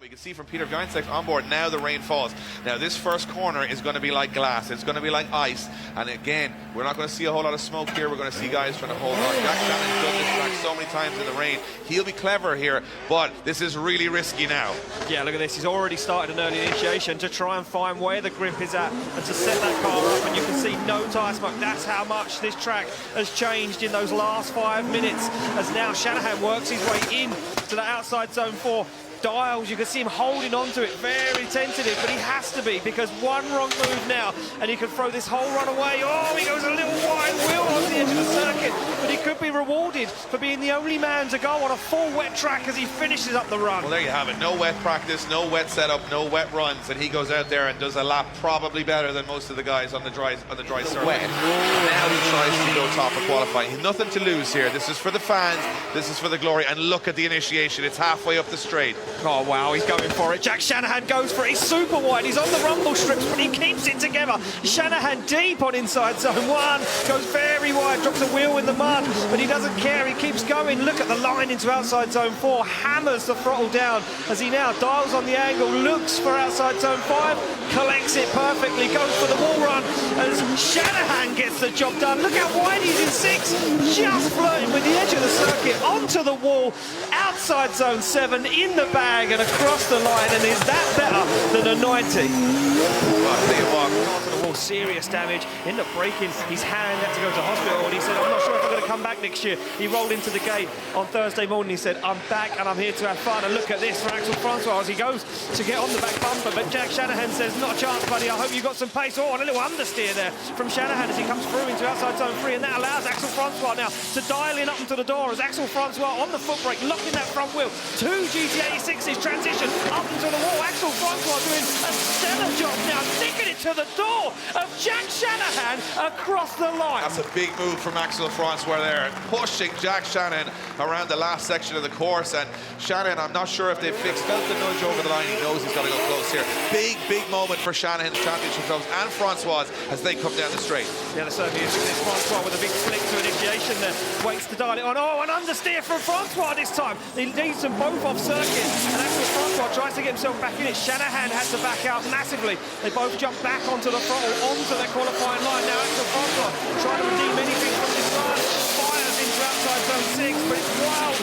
You can see from Peter Geinsek's on board, now the rain falls. Now this first corner is going to be like glass, it's going to be like ice, and again, we're not going to see a whole lot of smoke here. We're going to see guys trying to hold on. Jack Shannon's done this track so many times in the rain. He'll be clever here, but this is really risky now. Yeah, look at this. He's already started an early initiation to try and find where the grip is at and to set that car up, and you can see no tyre smoke. That's how much this track has changed in those last 5 minutes, as now Shanahan works his way in to the outside zone 4. Dials, you can see him holding on to it, very tentative, but he has to be, because one wrong move now and he can throw this whole run away. Oh, he goes a little wide wheel on the edge of the circuit, but he could be rewarded for being the only man to go on a full wet track as he finishes up the run. Well, there you have it. No wet practice, no wet setup, no wet runs, and he goes out there and does a lap probably better than most of the guys on the dry circuit. Wet. Now he tries to go top of qualifying. He's nothing to lose here. This is for the fans, this is for the glory, and look at the initiation. It's halfway up the straight. Oh wow, he's going for it. Jack Shanahan goes for it. He's super wide. He's on the rumble strips, but he keeps it together. Shanahan deep on inside zone 1, goes very wide, drops a wheel in the mud, but he doesn't care. He keeps going. Look at the line into outside zone 4. Hammers the throttle down as he now dials on the angle, looks for outside zone 5, collects it perfectly, goes for the wall run as Shanahan gets the job done. Look how wide he's in 6, just flirting with the edge of the circuit, onto the wall, outside zone 7, in the bag and across the line. And is that better than a 90? Well, I'll tell you what, Onto the wall, serious damage, ended up breaking his hand, had to go to hospital, and he said, I'm not sure if I'm going to come back next year. He rolled into the gate on Thursday morning. He said, I'm back and I'm here to have fun. And look at this for Axel Francois as he goes to get on the back bumper, but Jack Shanahan says, not a chance, buddy, I hope you got some pace. Oh, and a little understeer there from Shanahan as he comes through into outside zone 3, and that allows Axel Francois now to dial in up into the door as Axel Francois on the foot brake, locking that front wheel. 2 GT86's transition up into the wall. Axel Francois doing a stellar job now, nicking it to the door of Jack Shanahan across the line. that's a big move from Axel Francois there, pushing Jack Shanahan around the last section of the course. And Shanahan, I'm not sure if they've felt the nudge over the line. He knows he's got to go close here. Big moment for Shanahan's championship clubs and Francois as they come down the straight. Yeah, there certainly is. This Francois with a big flick to initiation there, waits to dial it on. Oh, an understeer from Francois this time. He leads them both off circuit, and Axel Francois tries to get himself back in it. Shanahan had to back out massively. They both jump back onto the throttle, onto their qualifying line. Now Axel Francois trying to redeem anything from this run, fires into outside zone 6, but it's wild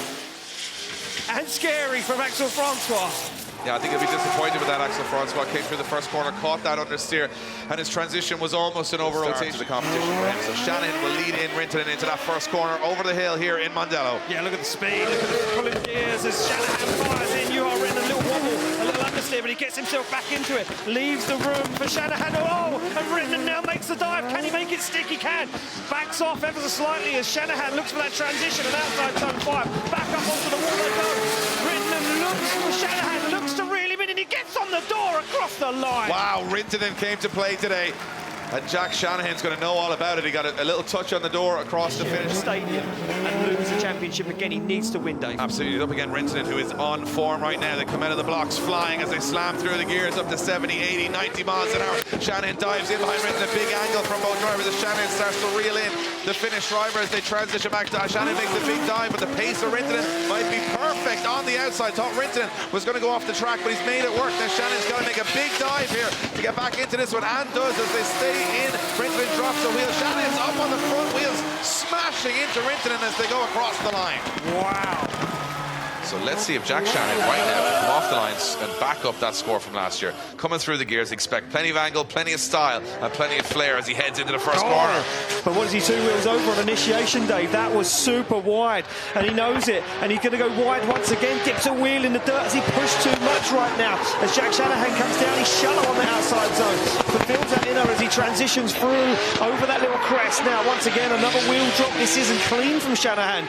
and scary from Axel Francois. Yeah, I think he'll be disappointed with that. Axel Francois came through the first corner, caught that understeer, and his transition was almost an over-rotation to the competition for him. So Shanahan will lead in Rintonen into that first corner over the hill here in Mondello. Yeah, look at the speed, look at the pulling gears as Shanahan fires in. You are in a little wobble, a little understeer, but he gets himself back into it, leaves the room for Shanahan. Oh, and Rintonen now makes the dive. Can he make it stick? He can. Backs off ever so slightly as Shanahan looks for that transition, and outside zone 5, back up onto the wall they go. Rintonen looks for Shanahan, looks to reel him in, and he gets on the door across the line. Wow, Rintonen came to play today, and Jack Shanahan's going to know all about it. He got a little touch on the door across the finish. Stadium and lose the championship again. He needs to win, Dave. Absolutely. Up again, Rintonen, who is on form right now. They come out of the blocks flying as they slam through the gears up to 70, 80, 90 miles an hour. Shanahan dives in behind Rintonen. Big angle from both drivers as Shanahan starts to reel in the Finnish driver as they transition back to Shanahan. Makes a big dive, but the pace of Rintonen might be perfect on the outside. Thought Rintonen was going to go off the track, but he's made it work. Now Shanahan's got to make a big dive here to get back into this one, and does as they stay in. Rintonen drops the wheel. Shanahan's up on the front wheels, smashing into Rintonen as they go across the line. Wow. So let's see if Jack Shanahan right now can come off the lines and back up that score from last year. Coming through the gears, expect plenty of angle, plenty of style, and plenty of flair as he heads into the first corner. But what is he 2 wheels over on initiation, Dave? That was super wide, and he knows it, and he's going to go wide once again. Dips a wheel in the dirt as he pushed too much right now. As Jack Shanahan comes down, he's shallow on the outside zone. Fulfills that inner as he transitions through over that little crest. Now, once again, another wheel drop. This isn't clean from Shanahan.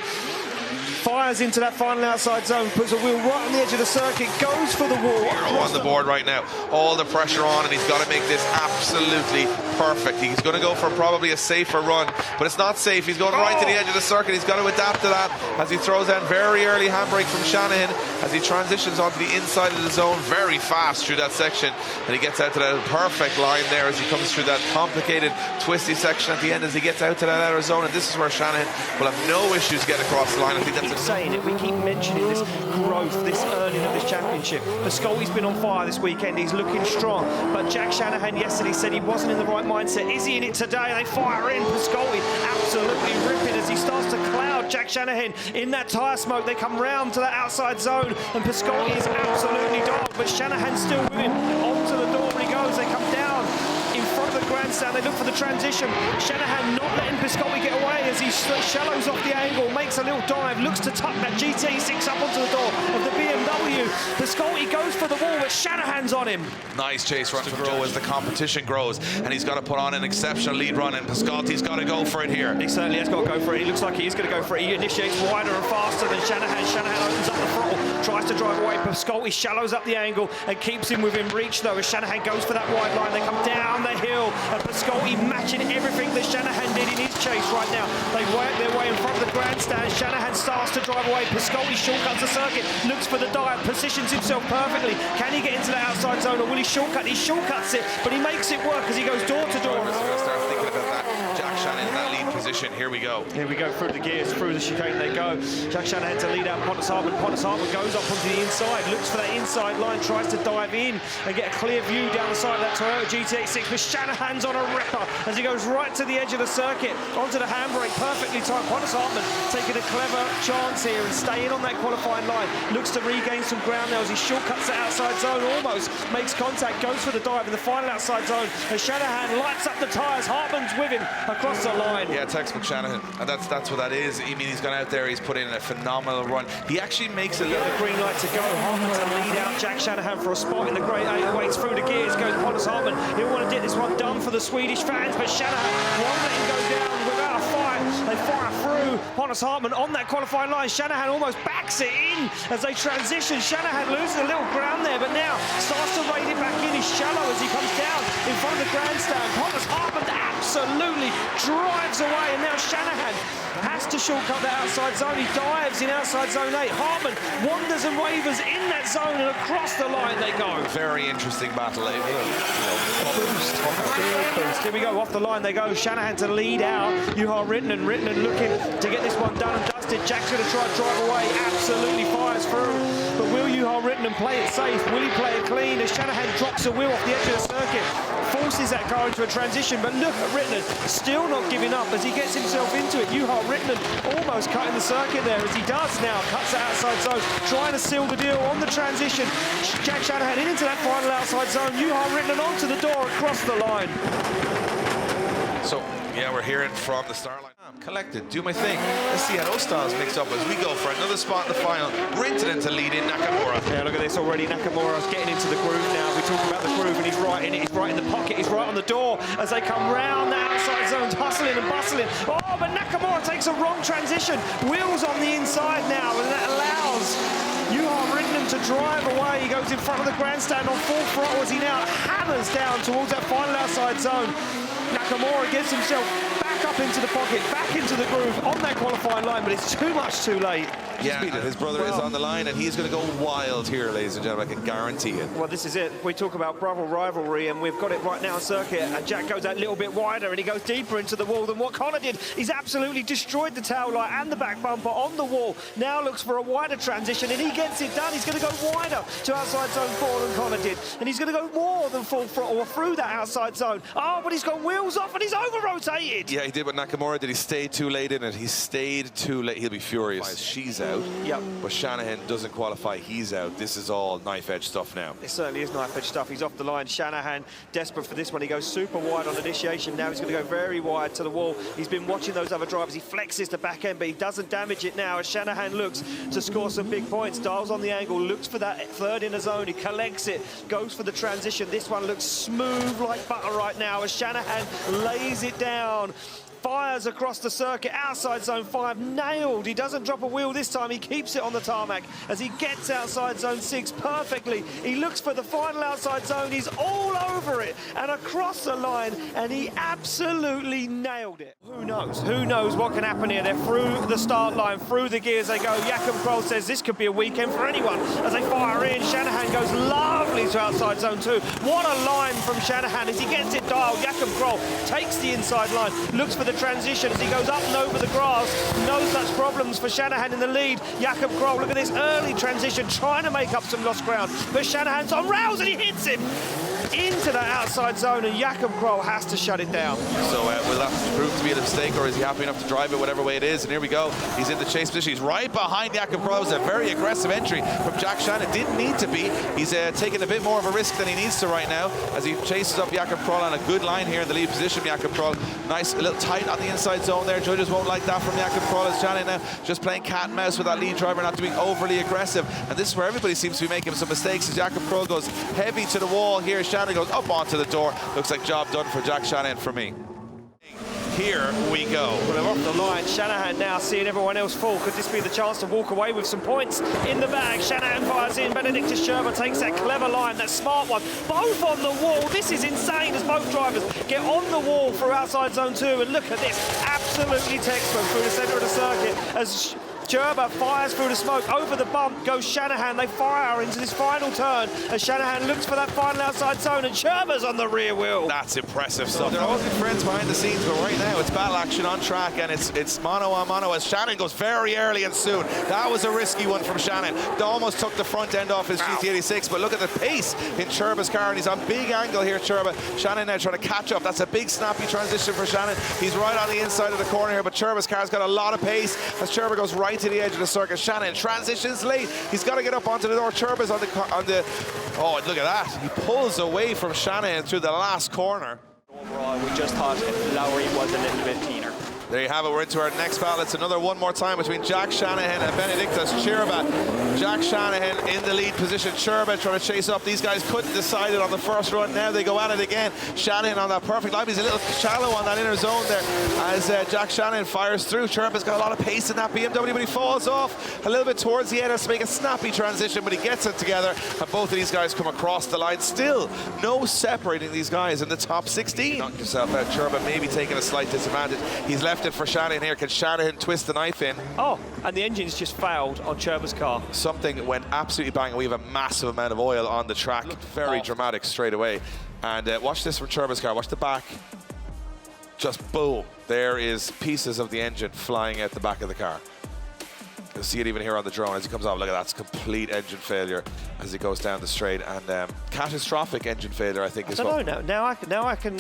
Fires into that final outside zone, puts a wheel right on the edge of the circuit, goes for the wall. On the board right now, all the pressure on, and he's got to make this absolutely perfect. He's going to go for probably a safer run, but it's not safe. He's going right to the edge of the circuit. He's got to adapt to that as he throws down very early handbrake from Shanahan as he transitions onto the inside of the zone very fast through that section, and he gets out to that perfect line there as he comes through that complicated twisty section at the end as he gets out to that outer zone. And this is where Shanahan will have no issues getting across the line. I think that's saying it, we keep mentioning this growth, this earning of this championship. Piscotty's been on fire this weekend, he's looking strong, but Jack Shanahan yesterday said he wasn't in the right mindset. Is he in it today? They fire in, Piscotty absolutely ripping as he starts to cloud Jack Shanahan in that tyre smoke. They come round to that outside zone, and Piscotty is absolutely dogged, but Shanahan's still with him. Onto the door he goes, they come down in front of the grandstand, they look for the transition. Shanahan not letting Piscotty get away as he shallows off the angle, makes a little dive, looks to tuck that GT6 up onto the door of the BMW. Piscotty goes for the wall, but Shanahan's on him. Nice chase run from Joe as the competition grows, and he's got to put on an exceptional lead run, and Piscotty's got to go for it here. He certainly has got to go for it. He looks like he is going to go for it. He initiates wider and faster than Shanahan. Shanahan opens up the throttle, tries to drive away. Piscotty shallows up the angle and keeps him within reach, though, as Shanahan goes for that wide line. They come down the hill, and Piscotty matching everything that Shanahan did in his chase right now. They work their way in front of the grandstand. Shanahan starts to drive away. Piscotty shortcuts the circuit, looks for the dive, positions himself perfectly. Can he get into the outside zone, or will he shortcut? He shortcuts it, but he makes it work as he goes door to door. Start thinking about that. Jack Shanahan in that lead position. Here we go. Here we go, through the gears, through the chicane they go. Jack Shanahan to lead out Pontus Hartman. Pontus Hartman goes up onto the inside, looks for that inside line, tries to dive in and get a clear view down the side of that Toyota GT86, but Shanahan's on a ripper as he goes right to the edge of the circuit, onto the handbrake, perfectly timed. Pontus Hartman taking a clever chance here and staying on that qualifying line, looks to regain some ground now as he shortcuts the outside zone, almost makes contact, goes for the dive in the final outside zone as Shanahan lights up the tyres. Hartman's with him across the line. Yeah, textbook Shanahan, and that's what that is. I mean, he's gone out there, he's put in a phenomenal run. He actually makes a little green light to go. Hartman to lead out Jack Shanahan for a spot in the Grade 8. Waits through the gears, goes Pontus Hartman. He'll want to get this one done for the Swedish fans, but Shanahan won't let him go down without a fight. They fire through Pontus Hartman on that qualifying line. Shanahan almost backs it in as they transition. Shanahan loses a little ground there, but now starts to raid it back in. He's shallow as he comes down in front of the grandstand. Pontus Hartman absolutely drives away, and now Shanahan has to shortcut the outside zone. He dives in outside zone 8. Hartman wanders and wavers in that zone, and across the line they go. Very interesting battle. Boost. Here we go, off the line they go. Shanahan to lead out. Juha Rittinen looking to get this one done and dusted. Jack's going to try to drive away. Absolutely fires through. But will Juha Rittinen play it safe? Will he play it clean? As Shanahan drops a wheel off the edge of the circuit, forces that car into a transition. But look at Rittinen, still not giving up as he gets himself into it. Juha Rittinen almost cutting the circuit there as he does now. Cuts the outside zone, trying to seal the deal on the transition. Jack Shanahan into that final outside zone. Juha Rittinen onto the door, across the line. So, yeah, we're hearing from the start line. I'm collected, do my thing. Let's see how those styles mix up as we go for another spot in the final. Rittinen to lead in Nakamura. Yeah, look at this already. Nakamura's getting into the groove now. We talk about the groove, and he's right in it. He's right in the pocket. He's right on the door as they come round the outside zone, hustling and bustling. Oh, but Nakamura takes a wrong transition. Wheels on the inside now, and that allows Juha Rittinen to drive away. He goes in front of the grandstand on full throttle as he now hammers down towards that final outside zone. Nakamura gets himself back up into the pocket, back into the groove on that qualifying line, but it's too much too late. Yeah, his brother is on the line, and he's going to go wild here, ladies and gentlemen. I can guarantee it. Well, this is it. We talk about brother rivalry, and we've got it right now on circuit. And Jack goes that little bit wider, and he goes deeper into the wall than what Connor did. He's absolutely destroyed the tail light and the back bumper on the wall. Now looks for a wider transition, and he gets it done. He's going to go wider to outside zone 4 than Connor did, and he's going to go more than full throttle through that outside zone. Oh, but he's got wheels off, and he's over-rotated. Yeah, he did what Nakamura did. He stayed too late in it. He stayed too late. He'll be furious. She's out. Yep. But Shanahan doesn't qualify. He's out. This is all knife-edge stuff now. It certainly is knife-edge stuff. He's off the line. Shanahan desperate for this one. He goes super wide on initiation. Now he's going to go very wide to the wall. He's been watching those other drivers. He flexes the back end, but he doesn't damage it now as Shanahan looks to score some big points. Dials on the angle, looks for that third inner zone. He collects it, goes for the transition. This one looks smooth like butter right now as Shanahan lays it down. Fires across the circuit, outside zone 5, nailed. He doesn't drop a wheel this time, he keeps it on the tarmac as he gets outside zone 6 perfectly. He looks for the final outside zone, he's all over it and across the line, and he absolutely nailed it. Who knows what can happen here. They're through the start line, through the gears they go. Jakob Kroll says this could be a weekend for anyone as they fire in. Shanahan goes lovely into outside zone 2. What a line from Shanahan as he gets it dialed. Jakob Kroll takes the inside line, looks for the transition as he goes up and over the grass. No such problems for Shanahan in the lead. Jakob Kroll, look at this early transition, trying to make up some lost ground. But Shanahan's on rails and he hits him into that outside zone, and Jakob Kroll has to shut it down. So will that prove to be a mistake, or is he happy enough to drive it whatever way it is? And here we go. He's in the chase position. He's right behind Jakob Kroll. It was a very aggressive entry from Jack Shanahan. Didn't need to be. He's taking a bit more of a risk than he needs to right now as he chases up Jakob Kroll on a good line here in the lead position. Jakob Kroll, nice, a little tight on the inside zone there. Judges won't like that from Jakob Kroll as Shanahan now just playing cat and mouse with that lead driver, not being overly aggressive. And this is where everybody seems to be making some mistakes as Jakob Kroll goes heavy to the wall here. Shanahan goes up onto the door. Looks like job done for Jack Shanahan for me. Here we go. Well, they're off the line. Shanahan now seeing everyone else fall. Could this be the chance to walk away with some points in the bag? Shanahan fires in. Benedictus Scherber takes that clever line, that smart one. Both on the wall. This is insane as both drivers get on the wall through outside zone 2. And look at this. Absolutely textbook through the centre of the circuit as Scherber fires through the smoke. Over the bump goes Shanahan. They fire into this final turn as Shanahan looks for that final outside zone, and Scherber's on the rear wheel. That's impressive stuff. They're all good friends behind the scenes, but right now it's battle action on track, and it's mano a mano as Shanahan goes very early and soon. That was a risky one from Shanahan. They almost took the front end off his GT86, but look at the pace in Scherber's car, and he's on big angle here, Scherber. Shanahan now trying to catch up. That's a big snappy transition for Shanahan. He's right on the inside of the corner here, but Scherber's car's got a lot of pace as Scherber goes right to the edge of the circuit. Shanahan transitions late. He's got to get up onto the door. Scherber's on the oh, look at that. He pulls away from Shanahan through the last corner. Overall, we just thought Lowry was a little bit cleaner. There you have it. We're into our next battle. It's another one more time between Jack Shanahan and Benedictus Scherber. Jack Shanahan in the lead position. Scherber trying to chase up. These guys couldn't decide it on the first run. Now they go at it again. Shanahan on that perfect line. He's a little shallow on that inner zone there as Jack Shanahan fires through. Scherber's got a lot of pace in that BMW, but he falls off a little bit towards the end. Has to make a snappy transition, but he gets it together. And both of these guys come across the line. Still no separating these guys in the top 16. Knock yourself out. Scherber maybe taking a slight disadvantage. He's left it for Shanahan here. Can Shanahan twist the knife in? Oh, and the engine's just failed on Scherber's car. Something went absolutely bang. We have a massive amount of oil on the track. Very dramatic straight away. And watch this from Scherber's car. Watch the back. Just boom. There is pieces of the engine flying out the back of the car. You'll see it even here on the drone as he comes off. Look at that, it's complete engine failure as he goes down the straight, and catastrophic engine failure, I think, as well. I don't know. Now I can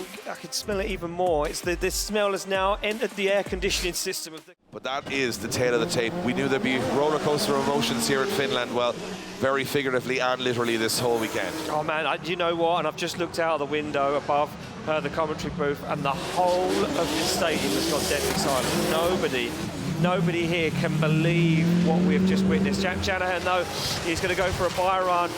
smell it even more. It's this smell has now entered the air conditioning system of the. But that is the tail of the tape. We knew there'd be roller coaster emotions here in Finland. Well, very figuratively and literally this whole weekend. Oh man, you know what? And I've just looked out of the window above the commentary booth, and the whole of this stadium has gone deadly silent. Nobody here can believe what we've just witnessed. Jack Shanahan, though, he's going to go for a buy run,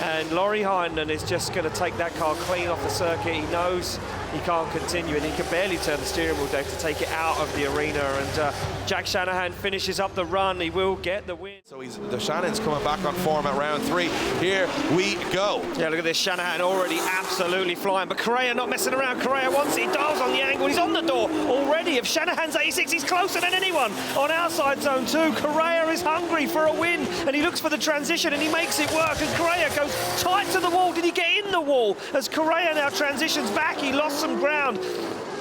and Laurie Heinen is just going to take that car clean off the circuit. He knows he can't continue, and he can barely turn the steering wheel, Dave, to take it out of the arena. And Jack Shanahan finishes up the run. He will get the win. So the Shanahan's coming back on form at round 3. Here we go. Yeah, look at this. Shanahan already absolutely flying, but Correa not messing around. Correa wants it. He dials on the angle. He's on the door already. If Shanahan's 86, he's closer than anyone on outside zone 2. Correa is hungry for a win, and he looks for the transition, and he makes it work. And Correa goes tight to the wall. Did he get in the wall? As Correa now transitions back, he lost some ground.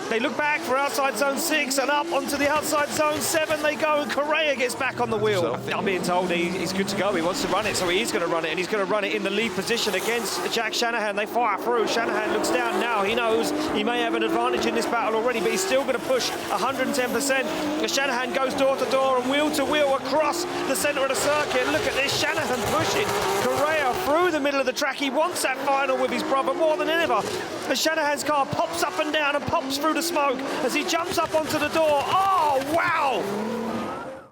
They look back for outside zone 6 and up onto the outside zone 7 they go, and Correa gets back on the wheel. I'm being told he's good to go. He wants to run it, so he is going to run it, and he's going to run it in the lead position against Jack Shanahan. They fire through. Shanahan looks down now. He knows he may have an advantage in this battle already, but he's still going to push 110%. Shanahan goes door to door and wheel to wheel across the centre of the circuit. Look at this. Shanahan pushing Correa through the middle of the track. He wants that final with his brother more than ever. As Shanahan's car pops up and down and pops through the smoke as he jumps up onto the door. Oh, wow!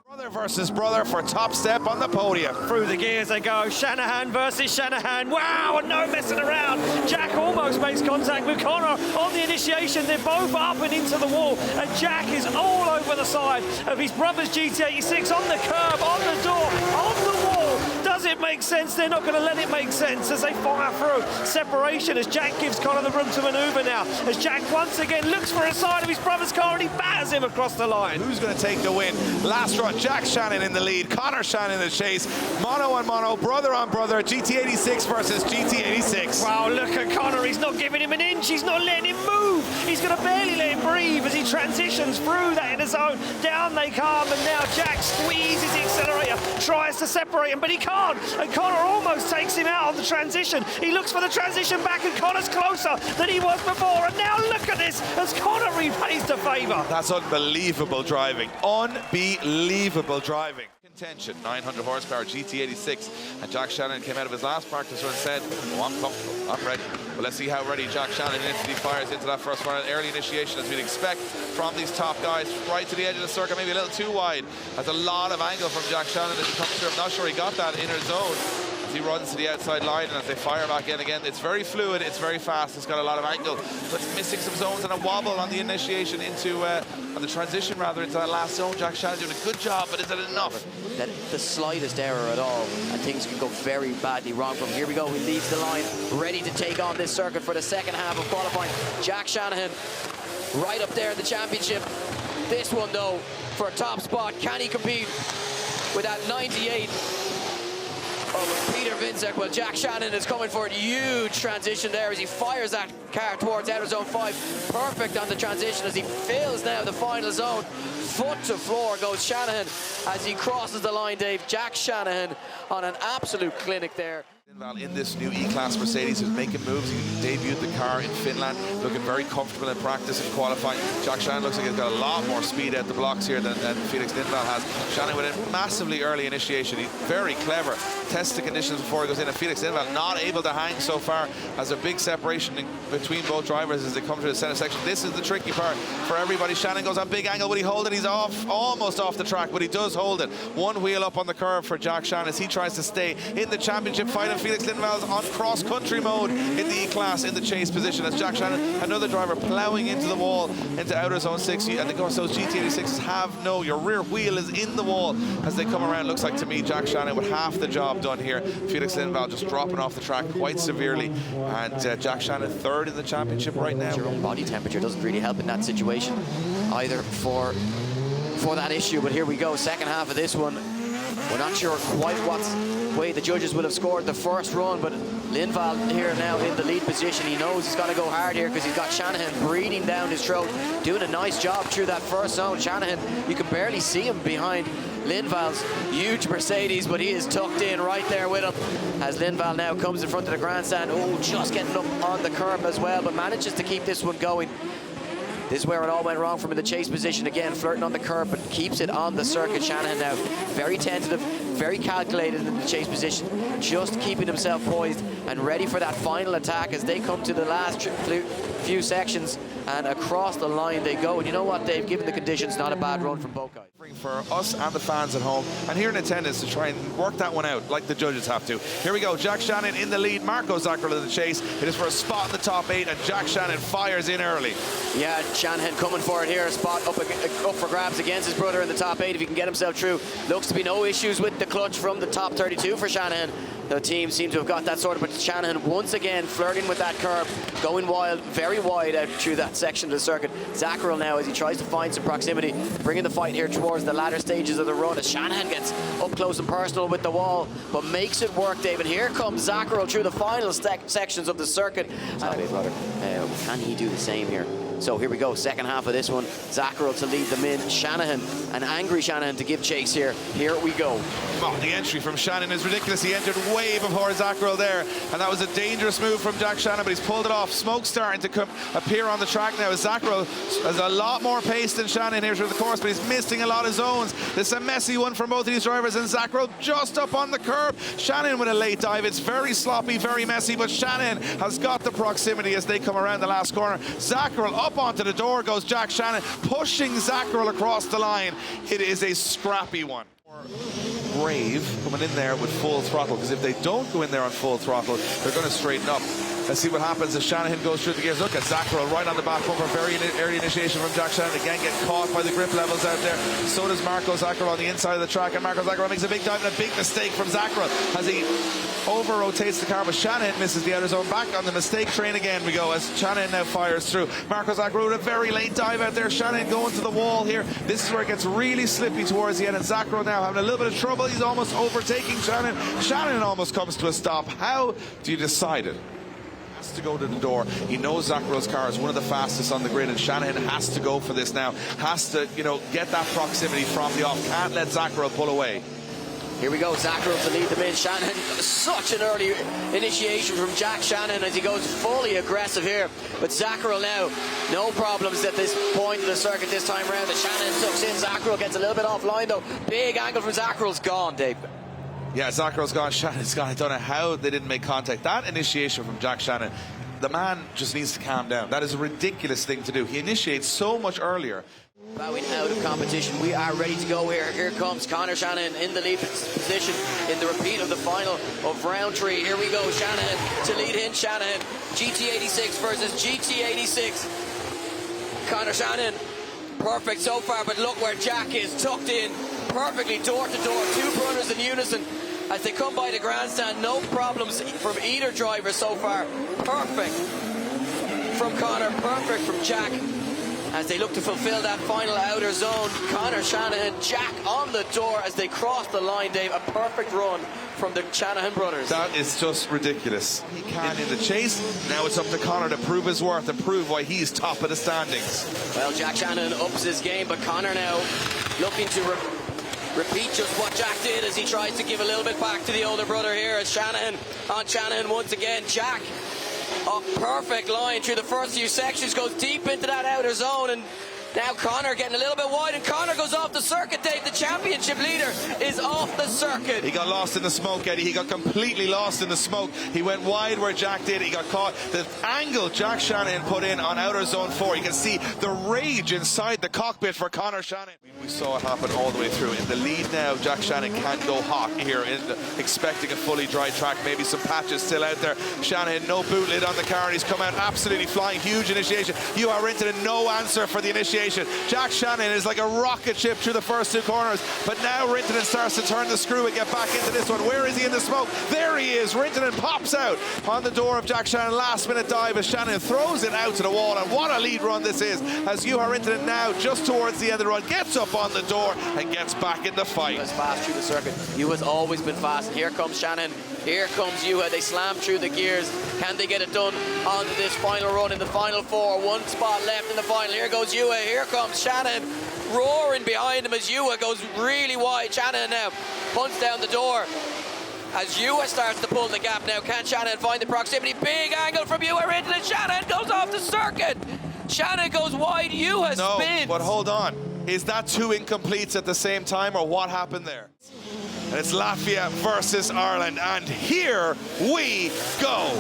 Brother versus brother for top step on the podium. Through the gears they go. Shanahan versus Shanahan. Wow, and no messing around. Jack almost makes contact with Connor on the initiation. They're both up and into the wall, and Jack is all over the side of his brother's GT86 on the curb, on the door, on the wall. Does it make sense. They're not going to let it make sense as they fire through. Separation as Jack gives Connor the room to manoeuvre now. As Jack once again looks for a side of his brother's car and he batters him across the line. Who's going to take the win? Last run, Jack Shannon in the lead, Connor Shannon in the chase. Mono on mono, brother on brother, GT86 versus GT86. Wow, look at Connor. He's not giving him an inch. He's not letting him move. He's going to barely let him breathe as he transitions through that inner zone. Down they come, and now Jack squeezes the accelerator, tries to separate him, but he can't. And Connor almost takes him out on the transition. He looks for the transition back, and Connor's closer than he was before. And now look at this as Connor repays the favour. That's unbelievable driving. Unbelievable driving. Contention, 900 horsepower GT86, and Jack Shannon came out of his last practice run and said, oh, I'm comfortable, I'm ready. But let's see how ready Jack Shannon instantly fires into that first run. An early initiation, as we'd expect from these top guys, right to the edge of the circuit, maybe a little too wide. That's a lot of angle from Jack Shannon as he comes through. I'm not sure he got that inner zone as he runs to the outside line, and as they fire back in again, it's very fluid, it's very fast, it's got a lot of angle, but it's missing some zones and a wobble on the initiation into, on the transition rather, into that last zone. Jack Shannon doing a good job, but is it enough? That the slightest error at all, and things can go very badly wrong from here we go. He leads the line, ready to take on this circuit for the second half of qualifying. Jack Shanahan, right up there in the championship. This one, though, for a top spot. Can he compete with that 98 of Peter Vincek? Well, Jack Shannon is coming for a huge transition there as he fires that car towards outer zone 5. Perfect on the transition as he fills now the final zone. Foot to floor goes Shanahan as he crosses the line, Dave. Jack Shanahan on an absolute clinic there. In this new E-Class Mercedes is making moves. He debuted the car in Finland, looking very comfortable in practice and qualifying. Jack Shannon looks like he's got a lot more speed out the blocks here than Felix Lindvall has. Shannon with a massively early initiation. He's very clever. Tests the conditions before he goes in, and Felix Lindvall not able to hang so far as a big separation between both drivers as they come to the center section. This is the tricky part for everybody. Shannon goes on big angle. Will he hold it? He's off, almost off the track, but he does hold it. One wheel up on the curve for Jack Shannon as he tries to stay in the championship fight. And Felix Lindvall's on cross-country mode in the E-Class in the chase position as Jack Shannon, another driver ploughing into the wall into outer zone 6. And of course those GT86s have no, your rear wheel is in the wall as they come around. Looks like to me Jack Shannon with half the job done here. Felix Lindvall just dropping off the track quite severely, and Jack Shannon third in the championship right now. Your own body temperature doesn't really help in that situation either for that issue, but here we go, second half of this one. We're not sure quite what way the judges would have scored the first run, but Lindvall here now in the lead position. He knows he's got to go hard here because he's got Shanahan breathing down his throat, doing a nice job through that first zone. Shanahan, you can barely see him behind Lindvall's huge Mercedes, but he is tucked in right there with him as Lindvall now comes in front of the grandstand. Oh, just getting up on the curb as well, but manages to keep this one going. This is where it all went wrong from in the chase position. Again, flirting on the curb, but keeps it on the circuit. Shanahan now very tentative, very calculated in the chase position, just keeping himself poised and ready for that final attack as they come to the last few sections, and across the line they go. And you know what, Dave, given the conditions, not a bad run from both guys. For us and the fans at home and here in attendance to try and work that one out like the judges have to. Here we go, Jack Shannon in the lead, Marco Zaccarello in the chase. It is for a spot in the top 8 and Jack Shannon fires in early. Yeah, Shanahan coming for it here, a spot up for grabs against his brother in the top 8 if he can get himself through. Looks to be no issues with the clutch from the top 32 for Shanahan. The team seem to have got that sorted, but Shanahan once again flirting with that curb, going wild, very wide out through that section of the circuit. Zaccarello now as he tries to find some proximity, bringing the fight here towards the latter stages of the run as Shanahan gets up close and personal with the wall, but makes it work, David. Here comes Zaccarello through the final sections of the circuit. Can he do the same here? So here we go, second half of this one. Zaccarello to lead them in. Shanahan, an angry Shanahan to give chase here. Here we go. Oh, the entry from Shannon is ridiculous. He entered way before Zaccarello there, and that was a dangerous move from Jack Shannon, but he's pulled it off. Smoke starting to appear on the track now. Zaccarello has a lot more pace than Shannon here through the course, but he's missing a lot of zones. This is a messy one from both of these drivers, and Zaccarello just up on the curb. Shannon with a late dive. It's very sloppy, very messy, but Shannon has got the proximity as they come around the last corner. Zaccarello up onto the door goes Jack Shannon, pushing Zaccarello across the line. It is a scrappy one. brave coming in there with full throttle, because if they don't go in there on full throttle, they're going to straighten up. Let's see what happens as Shanahan goes through the gears. Look at Zacharel right on the back bumper. Very early initiation from Jack Shanahan. Again, get caught by the grip levels out there. So does Marco Zacharel on the inside of the track. And Marco Zacharel makes a big dive and a big mistake from Zacharel as he over-rotates the car. But Shanahan misses the outer zone. Back on the mistake train again we go as Shanahan now fires through. Marco Zacharel with a very late dive out there. Shanahan going to the wall here. This is where it gets really slippy towards the end. And Zacharel now having a little bit of trouble. He's almost overtaking Shanahan. Shanahan almost comes to a stop. How do you decide it? To go to the door. He knows Zacharel's car is one of the fastest on the grid, and Shanahan has to go for this now. Has to, get that proximity from the off. Can't let Zacharel pull away. Here we go, Zacharel to lead them in. Shanahan, such an early initiation from Jack Shanahan as he goes fully aggressive here. But Zacharel now, no problems at this point of the circuit this time around. As Shanahan sucks in, Zacharel gets a little bit offline though. Big angle from Zacharel's gone, Dave. Yeah, Zacharel's gone, Shanahan's gone. I don't know how they didn't make contact. That initiation from Jack Shanahan, the man just needs to calm down. That is a ridiculous thing to do. He initiates so much earlier. Bowing out of competition, we are ready to go here. Here comes Conor Shanahan in the lead position in the repeat of the final of round 3. Here we go, Shanahan to lead in. Shanahan, GT86 versus GT86. Conor Shanahan, perfect so far, but look where Jack is, tucked in perfectly door to door. Two runners in unison as they come by the grandstand. No problems from either driver so far. Perfect from Conor, perfect from Jack as they look to fulfill that final outer zone. Conor Shanahan, Jack on the door as they cross the line, Dave. A perfect run from the Shanahan brothers. That is just ridiculous. He can in the chase. Now it's up to Conor to prove his worth and prove why he's top of the standings. Well, Jack Shanahan ups his game, but Conor now looking to repeat just what Jack did as he tries to give a little bit back to the older brother here. As Shanahan on Shanahan once again. Jack, a perfect line through the first few sections, goes deep into that outer zone, and now Conor getting a little bit wide, and Conor goes off the circuit, Dave. The championship leader is off the circuit. He got lost in the smoke, Eddie. He got completely lost in the smoke. He went wide where Jack did. He got caught. The angle Jack Shanahan put in on outer zone 4, you can see the rage inside the cockpit for Conor Shanahan. We saw it happen all the way through. In the lead now, Jack Shanahan can go hot here, expecting a fully dry track. Maybe some patches still out there. Shanahan, no boot lid on the car, and he's come out absolutely flying. Huge initiation. Juha Rintanen, no answer for the initiation. Jack Shanahan is like a rocket ship through the first 2 corners, but now Rintanen starts to turn the screw and get back into this one. Where is he in the smoke? There he is. Rintanen pops out on the door of Jack Shanahan. Last minute dive as Shanahan throws it out to the wall, and what a lead run this is as Juha Rintanen now just towards the end of the run gets up on the door and gets back in the fight. Juha's fast through the circuit. Juha's always been fast. Here comes Shanahan. Here comes Juha. They slam through the gears. Can they get it done on this final run in the final 4? One spot left in the final. Here goes Juha. Here comes Shanahan roaring behind him as Juha goes really wide. Shanahan now punts down the door as Juha starts to pull the gap now. Can Shanahan find the proximity? Big angle from Juha Rintanen. Shanahan goes off the circuit. Shanahan goes wide. Juha spins. But hold on. Is that 2 incompletes at the same time, or what happened there? And it's Latvia versus Ireland, and here we go.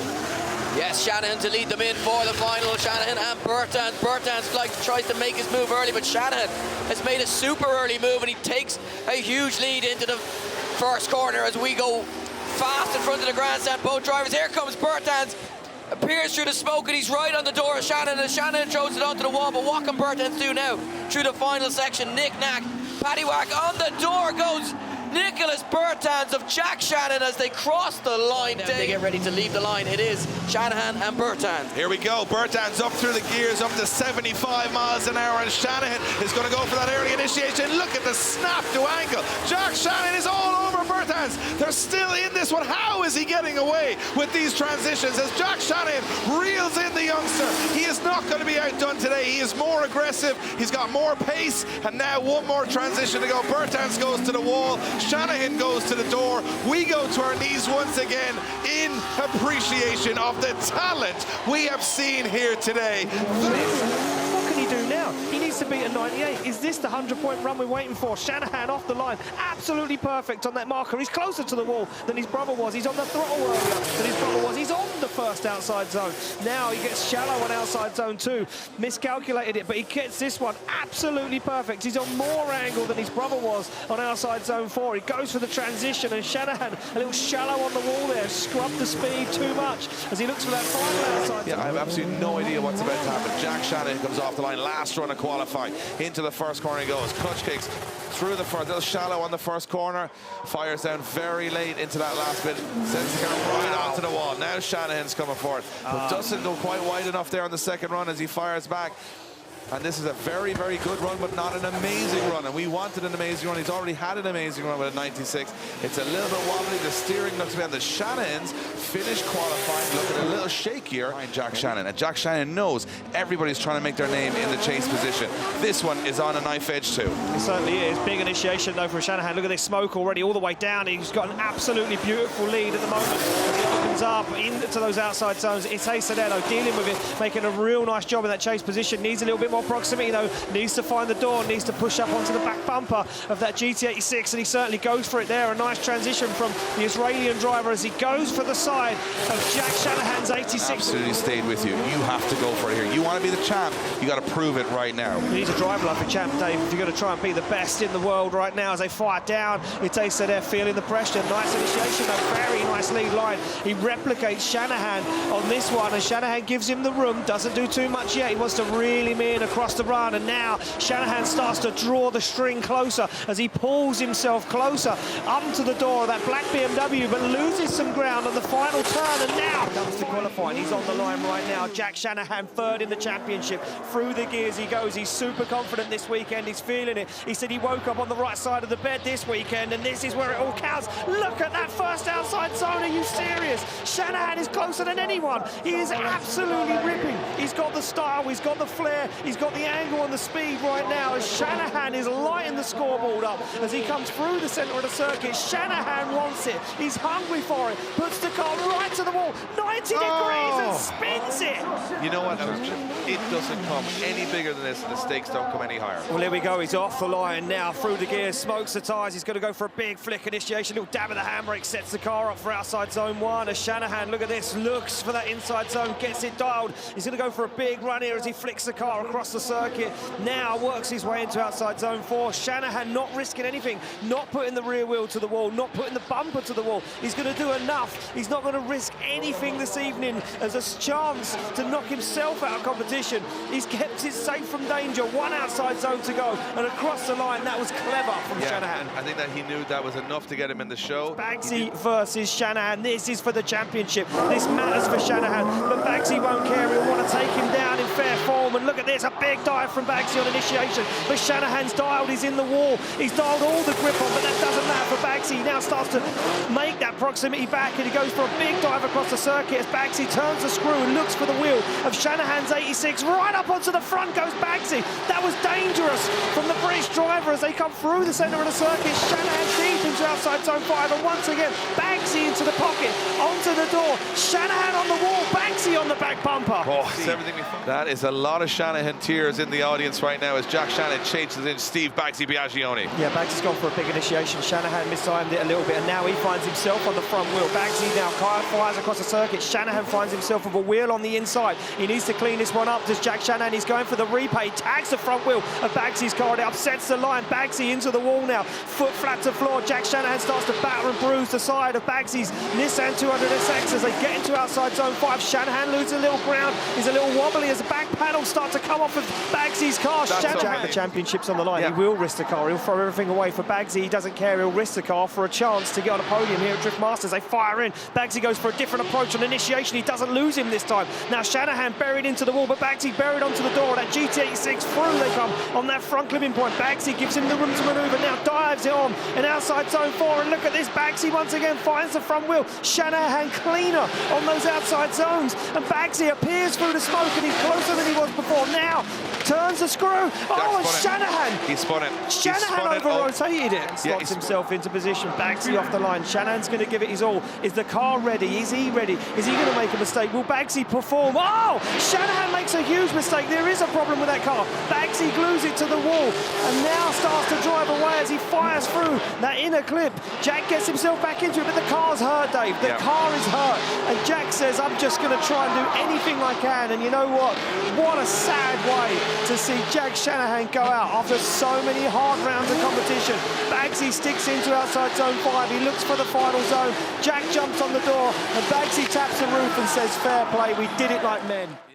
Yes, Shanahan to lead them in for the final. Shanahan and Bertans. Bertans tries to make his move early, but Shanahan has made a super early move, and he takes a huge lead into the first corner as we go fast in front of the grandstand. Both drivers. Here comes Bertans. Appears through the smoke, and he's right on the door of Shanahan, and Shanahan throws it onto the wall. But what can Bertans do now through the final section? Knick-knack, paddywhack, on the door goes Nicholas Bertans of Jack Shanahan as they cross the line. They get ready to leave the line. It is Shanahan and Bertans. Here we go. Bertans up through the gears, up to 75 miles an hour, and Shanahan is going to go for that early initiation. Look at the snap to angle. Jack Shanahan is all over Bertans. They're still in this one. How is he getting away with these transitions as Jack Shanahan reels in the youngster? He is not going to be outdone today. He is more aggressive. He's got more pace, and now one more transition to go. Bertans goes to the wall. Shanahan goes to the door. We go to our knees once again in appreciation of the talent we have seen here today. What can he do now? now. He needs to beat a 98. Is this the 100-point run we're waiting for? Shanahan off the line, absolutely perfect on that marker. He's closer to the wall than his brother was. He's on the throttle earlier than his brother was. He's on the first outside zone. Now he gets shallow on outside zone 2. Miscalculated it, but he gets this one absolutely perfect. He's on more angle than his brother was on outside zone 4. He goes for the transition, and Shanahan a little shallow on the wall there. Scrubbed the speed too much as he looks for that final outside zone. I have absolutely no idea what's about to happen. Jack Shanahan comes off the line, last run of qualifying. Into the first corner he goes. Clutch kicks through the first, a little shallow on the first corner. Fires down very late into that last bit. Sends the car right onto the wall. Now Shanahan's coming for it, but doesn't go quite wide enough there on the second run as he fires back. And this is a very, very good run, but not an amazing run. And we wanted an amazing run. He's already had an amazing run with a 96. It's a little bit wobbly. The steering looks bad. The Shanahans finished qualifying looking a little shakier. Jack Shanahan. And Jack Shanahan knows everybody's trying to make their name in the chase position. This one is on a knife edge too. It certainly is. Big initiation though for Shanahan. Look at this smoke already all the way down. He's got an absolutely beautiful lead at the moment. As he opens up into those outside zones. It's Acevedo dealing with it, making a real nice job in that chase position. Needs a little bit more proximity though, needs to find the door, needs to push up onto the back bumper of that GT86, and he certainly goes for it there. A nice transition from the Israeli driver as he goes for the side of Jack Shanahan's 86. Absolutely stayed with you. You have to go for it here. You want to be the champ, you got to prove it right now. You need to drive like a champ, Dave, if you're going to try and be the best in the world right now. As they fire down, it's Acevedo feeling the pressure. Nice initiation though, very nice lead line. He replicates Shanahan on this one, and Shanahan gives him the room, doesn't do too much yet. He wants to reel him in across the run, and now Shanahan starts to draw the string closer as he pulls himself closer up to the door of that black BMW, but loses some ground on the final turn, and now comes to qualifying. He's on the line right now. Jack Shanahan third in the championship. Through the gears he goes. He's super confident this weekend. He's feeling it. He said he woke up on the right side of the bed this weekend, and this is where it all counts. Look at that first outside zone. Are you serious? Shanahan is closer than anyone. He is absolutely ripping. He's got the style, he's got the flair, he's got the angle and the speed right now as Shanahan is lighting the scoreboard up as he comes through the centre of the circuit. Shanahan wants it. He's hungry for it. Puts the car right to the wall, 90 degrees, and spins it. You know what? It doesn't come any bigger than this, and the stakes don't come any higher. Well, here we go. He's off the line now. Through the gears, smokes the tyres. He's going to go for a big flick initiation. Little dab of the handbrake sets the car up for outside zone 1. As Shanahan, look at this, looks for that inside zone, gets it dialed. He's going to go for a big run here as he flicks the car across the circuit. Now works his way into outside zone 4. Shanahan not risking anything, not putting the rear wheel to the wall, not putting the bumper to the wall. He's going to do enough. He's not going to risk anything this evening as a chance to knock himself out of competition. He's kept it safe from danger. One outside zone to go, and across the line. That was clever from Shanahan. I think that he knew that was enough to get him in the show. Baggsy versus Shanahan. This is for the championship. This matters for Shanahan, but Baggsy won't care. He'll want to take him down in fair form. And look at this, a big dive from Baggsy on initiation. But Shanahan's dialed, he's in the wall. He's dialed all the grip on, but that doesn't matter for Baggsy. He now starts to make that proximity back, and he goes for a big dive across the circuit as Baggsy turns the screw and looks for the wheel of Shanahan's 86. Right up onto the front goes Baggsy. That was dangerous from the British driver as they come through the centre of the circuit. Shanahan deep into outside zone 5, and once again, Baggsy into the pocket, onto the door. Shanahan on the wall, Baggsy on the back bumper. Oh, it's everything we thought. That is a lot of Shanahan tears in the audience right now as Jack Shanahan chases in Steve Baggsy Biaggioni. Yeah, Baggsy's gone for a big initiation. Shanahan mistimed it a little bit, and now he finds himself on the front wheel. Baggsy now fires across the circuit. Shanahan finds himself with a wheel on the inside. He needs to clean this one up. Does Jack Shanahan? He's going for the repay. Tags the front wheel of Baggsy's car. It upsets the line. Baggsy into the wall now. Foot flat to floor. Jack Shanahan starts to batter and bruise the side of Baggsy's Nissan 200SX as they get into outside zone 5. Shanahan loses a little ground. He's a little wobbly as the back panels start to come off of Baggsy's car. Jack, the championship's on the line. Yeah. He will risk the car. He'll throw everything away for Baggsy. He doesn't care. He'll risk the car for a chance to get on a podium here at Drift Masters. They fire in. Baggsy goes for a different approach on initiation. He doesn't lose him this time. Now Shanahan buried into the wall, but Baggsy buried onto the door. That GT86 through they come on that front clipping point. Baggsy gives him the room to manoeuvre. Now dives it on and outside zone 4. And look at this. Baggsy once again finds the front wheel. Shanahan cleaner on those outside zones. And Baggsy Bagsy appears through the smoke and he's closer than he was before. Now turns the screw. Oh, and Shanahan. He spun it. Shanahan over-rotated it and slots himself into position. Bagsy off the line. Shanahan's going to give it his all. Is the car ready? Is he ready? Is he going to make a mistake? Will Bagsy perform? Oh, Shanahan makes a huge mistake. There is a problem with that car. Bagsy glues it to the wall and now starts to drive away as he fires through that inner clip. Jack gets himself back into it, but the car's hurt, Dave. The car is hurt. And Jack says, I'm just going to try and do anything I can. And you know what? What a sad way to see Jack Shanahan go out after so many hard rounds of competition. Bagsy sticks into outside zone 5. He looks for the final zone. Jack jumps on the door and Bagsy taps the roof and says, fair play, we did it like men.